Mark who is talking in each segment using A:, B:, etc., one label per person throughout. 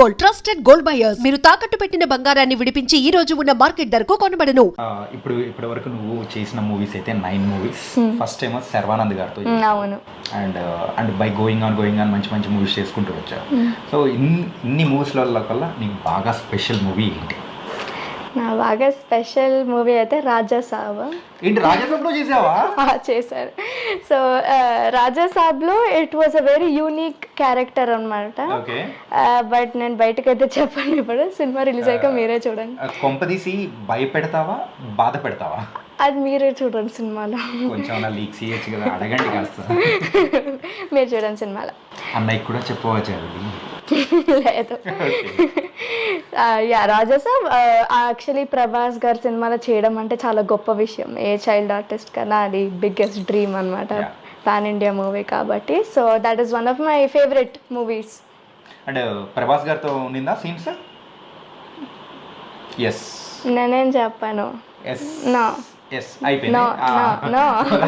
A: Gold, trusted gold buyers. మీరు తాకట్టు పెట్టిన బంగారాన్ని విడిపించి ఈ రోజు ఉన్న మార్కెట్ ధరకు కొనబడను.
B: ఇప్పటి వరకు నువ్వు చేసిన మూవీస్ అయితే 9 మూవీస్. ఫస్ట్ టైం శర్వానంద్ గారితో.
C: అవును.
B: అండ్ బై గోయింగ్ ఆన్ మంచి మంచి మూవీస్ చేసుకుంటూ వచ్చావు. సో ఇన్ని మూవీస్ల కల్లా నీకు బాగా స్పెషల్ మూవీ ఏంటి?
C: నా బాగా స్పెషల్ మూవీ అయితే రాజా సాబ్.
B: ఏంటి రాజాసాబ్లో చేసావా?
C: చేశారు. సో రాజా సాబ్లో it was a very unique character అనమాట. బట్ నేను బయటకైతే చెప్పండి, ఇప్పుడు సినిమా రిలీజ్ అయ్యాక మీరే చూడండి.
B: కొంపదీసి భయపెడతావా బాధ పెడతావా?
C: అది మీరే చూడండి సినిమాలో.
B: కొంచెం లీక్ చేయొచ్చు కదా, అడగండి కాస్త.
C: మీరు చూడండి సినిమాలో.
B: అన్నయ్యకి కూడా చెప్పవచ్చు అది.
C: లేదు. రాజా సాబ్ యాక్చువల్లీ ప్రభాస్ గారి సినిమాలో చేయడం అంటే చాలా గొప్ప విషయం. ఏ చైల్డ్ ఆర్టిస్ట్ కన్నా అది బిగ్గెస్ట్ డ్రీమ్ అనమాట. పాన్ ఇండియా మూవీ కాబట్టి. So that is one of my favourite movies.
B: And Prabhas గారితో ఉండిందా సీన్స్? ఎస్.
C: నేనేం చెప్పాను? నో.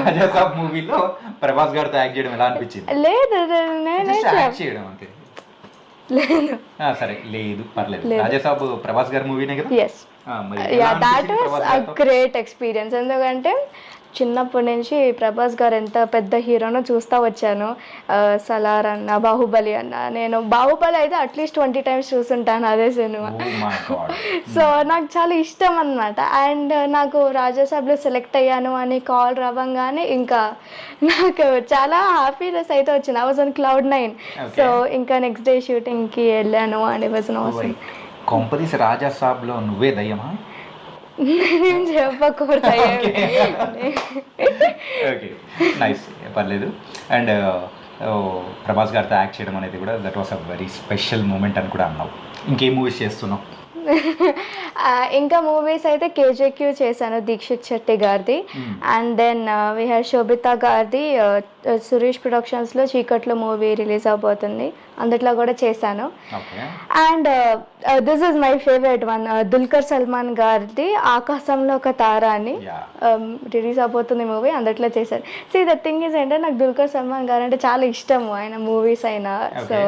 B: రాజాసాబ్ మూవీలో ప్రభాస్ గారితో యాక్ట్ చేయడం ఎలా అనిపించింది?
C: లేదు, నేనే
B: చేయడం అంతే. సరే, లేదు పర్లేదు. రాజాసాబ్ ప్రభాస్ గారి మూవీనే కదా.
C: Yes. That was a great experience. ఎందుకంటే చిన్నప్పటి నుంచి ప్రభాస్ గారు ఎంత పెద్ద హీరోనో చూస్తూ వచ్చాను. సలార్ అన్న, బాహుబలి అన్న. నేను బాహుబలి అయితే అట్లీస్ట్ 20 times చూసుంటాను అదే సినిమా. సో నాకు చాలా ఇష్టం అన్నమాట. అండ్ నాకు రాజాసాబ్లో సెలెక్ట్ అయ్యాను అని కాల్ రావంగానే ఇంకా నాకు చాలా హ్యాపీనెస్ అయితే వచ్చింది. I was on cloud 9. So ఇంకా నెక్స్ట్ డే షూటింగ్కి వెళ్ళాను అండ్ ఇట్ వాజ్ ఆసమ్.
B: కొంపదీసి రాజాసాబ్లో నువ్వే దయ్యమా?
C: నేను చెప్పకూడదు.
B: ఓకే, నైస్, పర్లేదు. అండ్ ప్రభాస్ గారితో యాక్ట్ చేయడం అనేది కూడా that was a very special moment అని కూడా అన్నావు. ఇంకేం మూవీస్ చేస్తున్నావు?
C: ఇంకా మూవీస్ అయితే కేజేక్యూ చేశాను, దీక్షిత్ శెట్టి గారిది. And then we have Sobhita గారిది సురేష్ ప్రొడక్షన్స్లో చీకట్లో మూవీ రిలీజ్ అవబోతుంది, అందుట్లో కూడా చేశాను. And this is my favourite one, Dulquer Salman గారిది ఆకాశంలో ఒక తార అని రిలీజ్ అవబోతుంది మూవీ, అందుట్లో చేశాను. సో ద థింగ్ ఈజ్ ఏంటంటే నాకు దుల్కర్ సల్మాన్ గారు అంటే చాలా ఇష్టము, ఆయన మూవీస్ అయినా. సో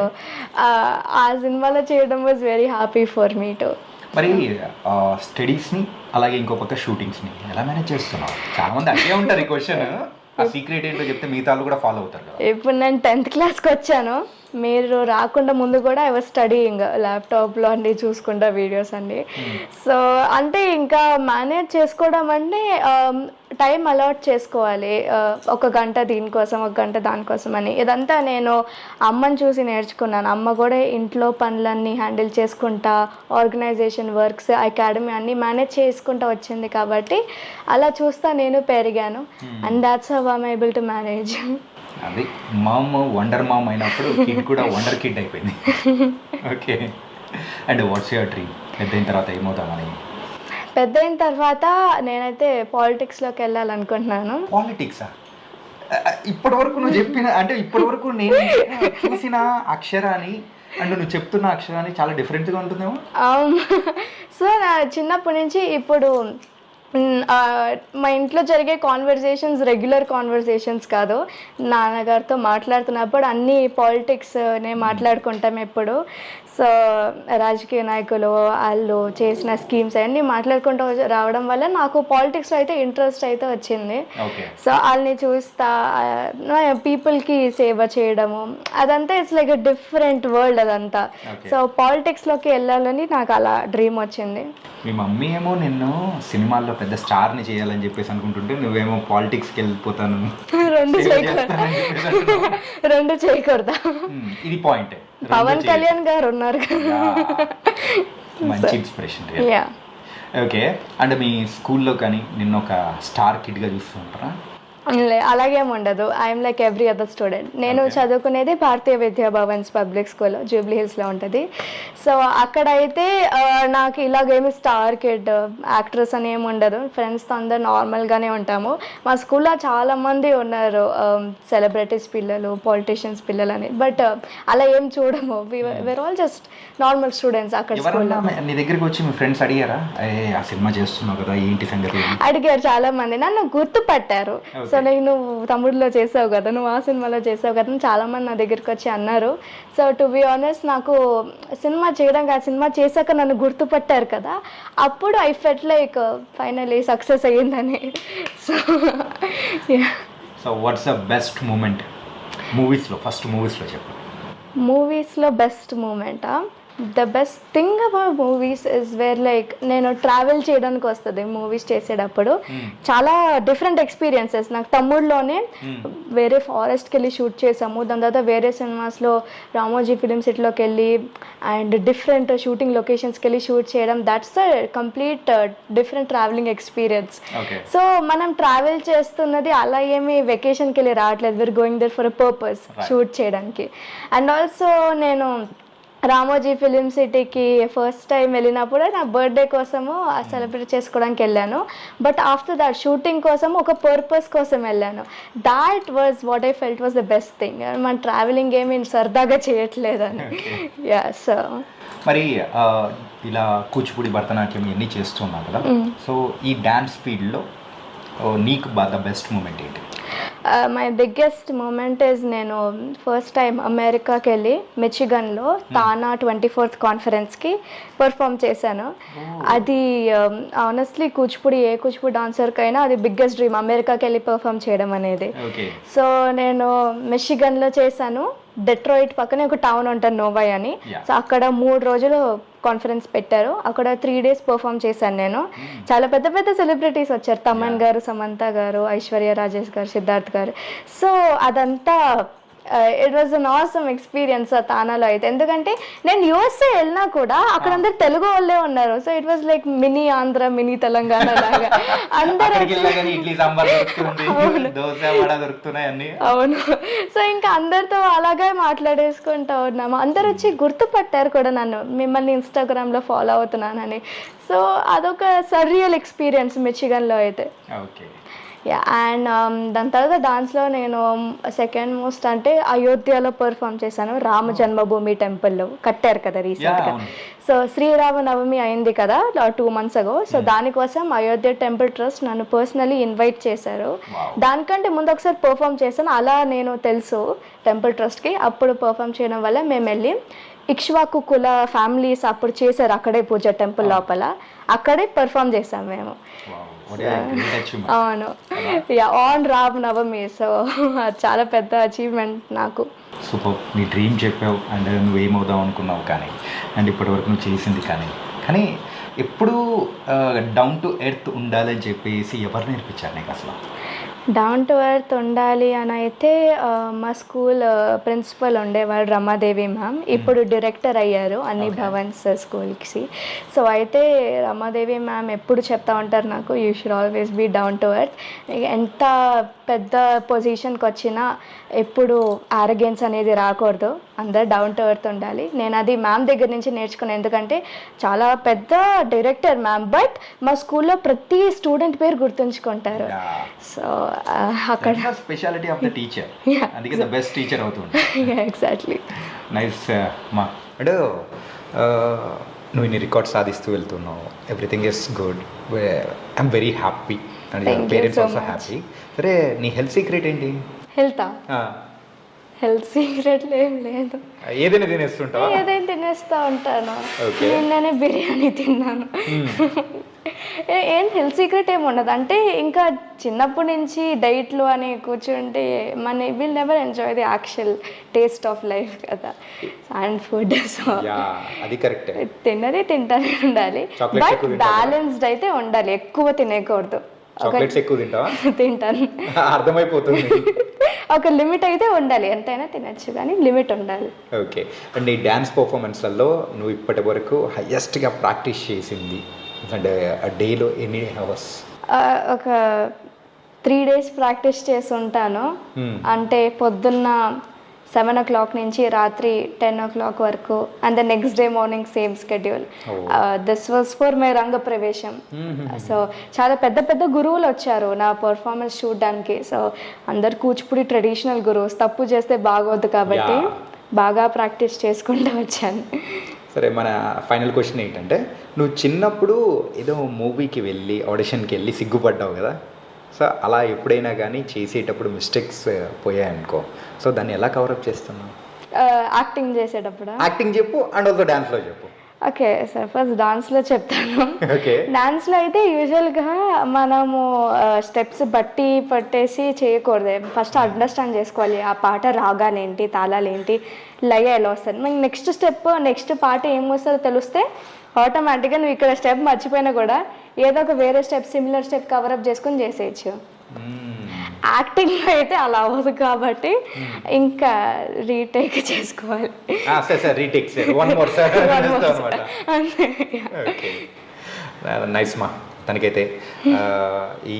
C: ఆ సినిమాలో చేయడం was very happy for me to.
B: మరి స్టడీస్ని అలాగే ఇంకో పక్క షూటింగ్స్ని ఎలా మేనేజ్ చేస్తున్నావు? చాలా మంది అదే ఉంటారు ఈ క్వశ్చన్. ఆ సీక్రెట్ ఏంటో చెప్తే మిగతా వాళ్ళు కూడా ఫాలో అవుతారు కదా.
C: ఇప్పుడు నేను 10th క్లాస్కి వచ్చాను, మీరు రాకుండా ముందు కూడా ఐ వాజ్ స్టడీయింగ్, ల్యాప్టాప్లో అన్నీ చూసుకుంటా వీడియోస్ అన్నీ. సో అంటే ఇంకా మేనేజ్ చేసుకోవడం అంటే టైం అలాట్ చేసుకోవాలి. 1 గంట దీనికోసం, 1 గంట దానికోసం అని. ఇదంతా నేను అమ్మని చూసి నేర్చుకున్నాను. అమ్మ కూడా ఇంట్లో పనులన్నీ హ్యాండిల్ చేసుకుంటా, ఆర్గనైజేషన్ వర్క్స్, అకాడమీ అన్నీ మేనేజ్ చేసుకుంటూ వచ్చింది కాబట్టి అలా చూస్తా నేను పెరిగాను. And that's how I am able to manage.
B: అది మామ్ వండర్ మామ్ అయినప్పుడు కిడ్ కూడా వండర్ కిడ్ అయిపోయింది. Okay. And what's your dream? పెద్ద అయిన తర్వాత ఏమవుతామని?
C: పెద్ద అయిన తర్వాత నేనైతే పాలిటిక్స్లోకి వెళ్ళాలనుకుంటున్నాను.
B: పాలిటిక్సా? ఇప్పటి వరకు నువ్వు చెప్పిన, అంటే ఇప్పటి వరకు నేను చూసిన అక్షరాన్ని అండ్ నువ్వు చెప్తున్న అక్షరాన్ని చాలా డిఫరెంట్గా ఉంటుందేమో.
C: సో నా చిన్నప్పటి నుంచి ఇప్పుడు మా ఇంట్లో జరిగే కాన్వర్జేషన్స్ రెగ్యులర్ కాన్వర్జేషన్స్ కాదు. నాన్నగారితో మాట్లాడుతున్నప్పుడు అన్ని పాలిటిక్స్నే మాట్లాడుకుంటాం ఎప్పుడు. సో రాజకీయ నాయకులు వాళ్ళు చేసిన స్కీమ్స్ అవన్నీ మాట్లాడుకుంటూ రావడం వల్ల నాకు పాలిటిక్స్లో అయితే ఇంట్రెస్ట్ అయితే వచ్చింది. సో వాళ్ళని చూస్తా, పీపుల్కి సేవ చేయడము, అదంతా it's like a different world అదంతా. సో పాలిటిక్స్లోకి వెళ్ళాలని నాకు అలా డ్రీమ్ వచ్చింది.
B: మీ మమ్మీ ఏమో నిన్ను సినిమాల్లో పెద్ద స్టార్ని చేయాలని చెప్పేసి అనుకుంటుంటే నువ్వేమో పాలిటిక్స్కి వెళ్ళిపోతాను.
C: రెండు చేయకూడదా?
B: ఇది పాయింట్.
C: పవన్ కళ్యాణ్ గారు ఉన్నారు కదా,
B: మంచి ఇన్స్పిరేషన్. ఓకే. అంటే మీ స్కూల్లో కానీ నిన్ను ఒక స్టార్ కిడ్గా చూస్తుంటారా?
C: అలాగేం ఉండదు. I'm like every other student. నేను చదువుకునేది భారతీయ విద్యా భవన్స్ పబ్లిక్ స్కూల్, జూబ్లీ హిల్స్లో ఉంటుంది. సో అక్కడైతే నాకు ఇలాగేమి స్టార్ కిడ్ యాక్ట్రెస్ అని ఏమి ఉండదు. ఫ్రెండ్స్తో అందరు నార్మల్గానే ఉంటాము. మా స్కూల్లో చాలామంది ఉన్నారు సెలబ్రిటీస్ పిల్లలు, పొలిటీషియన్స్ పిల్లలు అని. బట్ అలా ఏం చూడము. We're all just normal students అక్కడ స్కూల్లో.
B: నీ దగ్గరికి వచ్చి మీ ఫ్రెండ్స్ అడిగారా, ఆ సినిమా చేస్తున్నావు కదా ఏంటి సంగతి?
C: అడిగారు చాలా మంది, నన్ను గుర్తుపట్టారు. సో సో నువ్వు తమ్ముడిలో చేసావు కదా, నువ్వు ఆ సినిమాలో చేసావు కదా అని చాలామంది నా దగ్గరికి వచ్చి అన్నారు. సో టు బి ఆనెస్ట్ నాకు సినిమా చేయడం ఆ సినిమా చేశాక నన్ను గుర్తుపట్టారు కదా, అప్పుడు I felt like finally success అయ్యిందని.
B: So what's the best moment మూవీస్లో, ఫస్ట్ మూవీస్లో చెప్పు.
C: మూవీస్లో బెస్ట్ మూమెంటా? The best thing about movies is where like నేను ట్రావెల్ చేయడానికి వస్తుంది మూవీస్ చేసేటప్పుడు. చాలా డిఫరెంట్ ఎక్స్పీరియన్సెస్. నాకు తమ్ముడులోనే వేరే ఫారెస్ట్కి వెళ్ళి షూట్ చేసాము, దాని తర్వాత వేరే సినిమాస్లో రామోజీ ఫిలిం సిటీలోకి వెళ్ళి అండ్ డిఫరెంట్ షూటింగ్ లొకేషన్స్కి వెళ్ళి షూట్ చేయడం, that's a complete different travelling experience. So మనం ట్రావెల్ చేస్తున్నది అలా ఏమి వెకేషన్కి వెళ్ళి రావట్లేదు, we are going there for a purpose shoot చేయడానికి. అండ్ ఆల్సో నేను రామోజీ ఫిలిం సిటీకి ఫస్ట్ టైం వెళ్ళినప్పుడు నా బర్త్డే కోసము సెలబ్రేట్ చేసుకోవడానికి వెళ్ళాను. బట్ ఆఫ్టర్ దాట్ షూటింగ్ కోసం ఒక పర్పస్ కోసం వెళ్ళాను. That was what I felt was the best thing. మన ట్రావెలింగ్ ఏమి సరదాగా చేయట్లేదని. యా. సో
B: మరి ఇలా కూచిపూడి, భరతనాట్యం ఇవన్నీ చేస్తున్నావు కదా, సో ఈ డ్యాన్స్ ఫీల్డ్లో నీకు ద బెస్ట్ మూమెంట్ ఏంటి?
C: మై బిగ్గెస్ట్ మూమెంట్ ఇస్ నేను ఫస్ట్ టైం అమెరికాకి వెళ్ళి మిచిగన్లో తానా 24th కాన్ఫరెన్స్కి పర్ఫామ్ చేశాను. అది ఆనెస్ట్లీ కూచిపూడి ఏ కూచిపూడి డాన్సర్కైనా అది బిగ్గెస్ట్ డ్రీమ్, అమెరికాకి వెళ్ళి పర్ఫామ్ చేయడం అనేది. సో నేను మిచిగన్లో చేశాను. డెట్రాయిట్ పక్కనే ఒక టౌన్ ఉంటుంది నోవాయ్ అని. సో అక్కడ 3 రోజులు కాన్ఫరెన్స్ పెట్టారు. అక్కడ 3 days పర్ఫామ్ చేశాను నేను. చాలా పెద్ద పెద్ద సెలబ్రిటీస్ వచ్చారు, తమన్ గారు, సమంత గారు, ఐశ్వర్య రాజేష్ గారు, సిద్ధార్థ్ గారు. సో అదంతా it was an awesome experience తానాలో అయితే. ఎందుకంటే నేను యూఎస్ఏ వెళ్ళినా కూడా అక్కడ అందరు తెలుగు వాళ్ళే ఉన్నారు. So it was like mini Andhra, mini Telangana లాగా అందరూ. అవును. సో ఇంకా అందరితో అలాగే మాట్లాడేసుకుంటా ఉన్నాము. అందరు వచ్చి గుర్తుపట్టారు కూడా నన్ను, మిమ్మల్ని ఇన్స్టాగ్రామ్లో ఫాలో అవుతున్నానని. సో అదొక సర్రియల్ ఎక్స్పీరియన్స్ మిచిగన్లో అయితే. యా. అండ్ దాని తర్వాత డాన్స్లో నేను సెకండ్ మోస్ట్ అంటే అయోధ్యలో పర్ఫామ్ చేశాను. రామ జన్మభూమి టెంపుల్లో కట్టారు కదా రీసెంట్గా. సో శ్రీరామనవమి అయింది కదా 2 months ago. సో దానికోసం అయోధ్య టెంపుల్ ట్రస్ట్ నన్ను పర్సనలీ ఇన్వైట్ చేశారు. దానికంటే ముందు ఒకసారి పర్ఫామ్ చేశాను. అలా నేను తెలుసు టెంపుల్ ట్రస్ట్కి. అప్పుడు పర్ఫామ్ చేయడం వల్ల మేము వెళ్ళి ఇక్ష్వాకు కుల ఫ్యామిలీస్ అప్పుడు చేశారు అక్కడే పూజ టెంపుల్ లోపల, అక్కడే పర్ఫామ్ చేసాం మేము. అవును. Yeah, on Ram Navami. So అది చాలా పెద్ద అచీవ్మెంట్ నాకు.
B: సూపర్. నీ డ్రీమ్ చెప్పావు అండ్ నువ్వేమవుదాం అనుకున్నావు కానీ, అండ్ ఇప్పటివరకు నువ్వు చేసింది కానీ ఎప్పుడు డౌన్ టు ఎర్త్ ఉండాలని చెప్పేసి ఎవరు నేర్పించారు నీకు అసలు?
C: డౌన్ టు ఎర్త్ ఉండాలి అని అయితే మా స్కూల్ ప్రిన్సిపల్ ఉండేవాడు, రమాదేవి మ్యామ్. ఇప్పుడు డైరెక్టర్ అయ్యారు అన్ని భవన్స్ స్కూల్కి. సో అయితే రమాదేవి మ్యామ్ ఎప్పుడు చెప్తా ఉంటారు నాకు, you should always be down to earth. ఎంత పెద్ద పొజిషన్కి వచ్చినా ఎప్పుడు ఆరోగెన్స్ అనేది రాకూడదు, అందరు డౌన్ టు ఎర్త్ ఉండాలి. నేను అది మ్యామ్ దగ్గర నుంచి నేర్చుకున్నాను. ఎందుకంటే చాలా పెద్ద డైరెక్టర్ మ్యామ్, బట్ మా స్కూల్లో ప్రతి స్టూడెంట్ పేరు గుర్తుంచుకుంటారు. సో అక్కడ
B: స్పెషాలిటీ ఆఫ్ ద టీచర్, అందుకే ద బెస్ట్ టీచర్ అవుతుంది.
C: ఎగ్జాక్ట్లీ.
B: నైస్ మా. అంటే నువ్వు ఇన్ని రికార్డ్స్ సాధిస్తూ వెళ్తున్నావు, everything is good, I'm very happy and your parents also happy. సరే, నీ హెల్త్ సీక్రెట్ ఏంటి?
C: హెల్త్ సీక్రెట్లు ఏం లేదు,
B: ఏదైనా తినేస్తుంటావా?
C: ఏదైనా తినేస్తూ ఉంటాను. నిన్ననే బిర్యానీ తిన్నాను. ఏం హెల్త్ సీక్రెట్ ఏమి ఉండదు. అంటే ఇంకా చిన్నప్పటి నుంచి డైట్లు అని కూర్చుంటే మన will never enjoy the actual taste of life కదా, అండ్ ఫుడ్. సో
B: అది కరెక్ట్,
C: తిన్నది తింటానే ఉండాలి, బట్ బ్యాలెన్స్డ్ అయితే ఉండాలి, ఎక్కువ తినేయకూడదు.
B: చాక్లెట్స్ ఎక్కువ తింటావా?
C: తింటాను,
B: అర్థమైపోతుంది.
C: ఒక లిమిట్ అయితే ఉండాలి, ఎంతైనా తినచ్చు కానీ లిమిట్ ఉండాలి.
B: ఓకే. అండ్ ఈ డ్యాన్స్ పర్ఫార్మెన్స్లలో నువ్వు ఇప్పటి వరకు హైయెస్ట్గా ప్రాక్టీస్ చేసింది అంటే డేలో ఎన్ని అవర్స్?
C: ఒక 3 days ప్రాక్టీస్ చేసి ఉంటాను. అంటే పొద్దున్న 7 o'clock నుంచి రాత్రి 10 o'clock వరకు, and the next day morning same schedule. This was for my రంగ ప్రవేశం. సో చాలా పెద్ద పెద్ద గురువులు వచ్చారు నా పర్ఫార్మెన్స్ చూడడానికి. సో అందరు కూచిపూడి ట్రెడిషనల్ గురువుస్, తప్పు చేస్తే బాగోదు కాబట్టి బాగా ప్రాక్టీస్ చేసుకుంటూ వచ్చాను.
B: సరే, మన ఫైనల్ క్వశ్చన్ ఏంటంటే, నువ్వు చిన్నప్పుడు ఏదో మూవీకి వెళ్ళి ఆడిషన్కి వెళ్ళి సిగ్గుపడ్డావు కదా, సో అలా ఎప్పుడైనా కానీ చేసేటప్పుడు మిస్టేక్స్ పోయాయనుకో, సో దాన్ని ఎలా కవరప్ చేస్తున్నావు?
C: యాక్టింగ్ చేసేటప్పుడు
B: యాక్టింగ్ చెప్పు అండ్ ఆల్సో డాన్స్లో చెప్పు.
C: ఓకే సార్, ఫస్ట్ డాన్స్లో చెప్తాను.
B: ఓకే.
C: డాన్స్లో అయితే యూజువల్గా మనము స్టెప్స్ బట్టి పట్టేసి చేయకూడదు. ఫస్ట్ అండర్స్టాండ్ చేసుకోవాలి ఆ పాట రాగాలు ఏంటి, తాళాలు ఏంటి, లయ ఎలా వస్తుంది. మనకి నెక్స్ట్ స్టెప్ నెక్స్ట్ పాట ఏం వస్తుందో తెలిస్తే ఆటోమేటిక్గా నువ్వు ఇక్కడ స్టెప్ మర్చిపోయినా కూడా ఏదో ఒక వేరే స్టెప్ సిమిలర్ స్టెప్ కవరప్ చేసుకొని చేసేయచ్చు. యాక్టింగ్లో అయితే అలా అవ్వదు కాబట్టి ఇంకా రీటేక్ చేసుకోవాలి.
B: నైస్ మా తనకైతే ఈ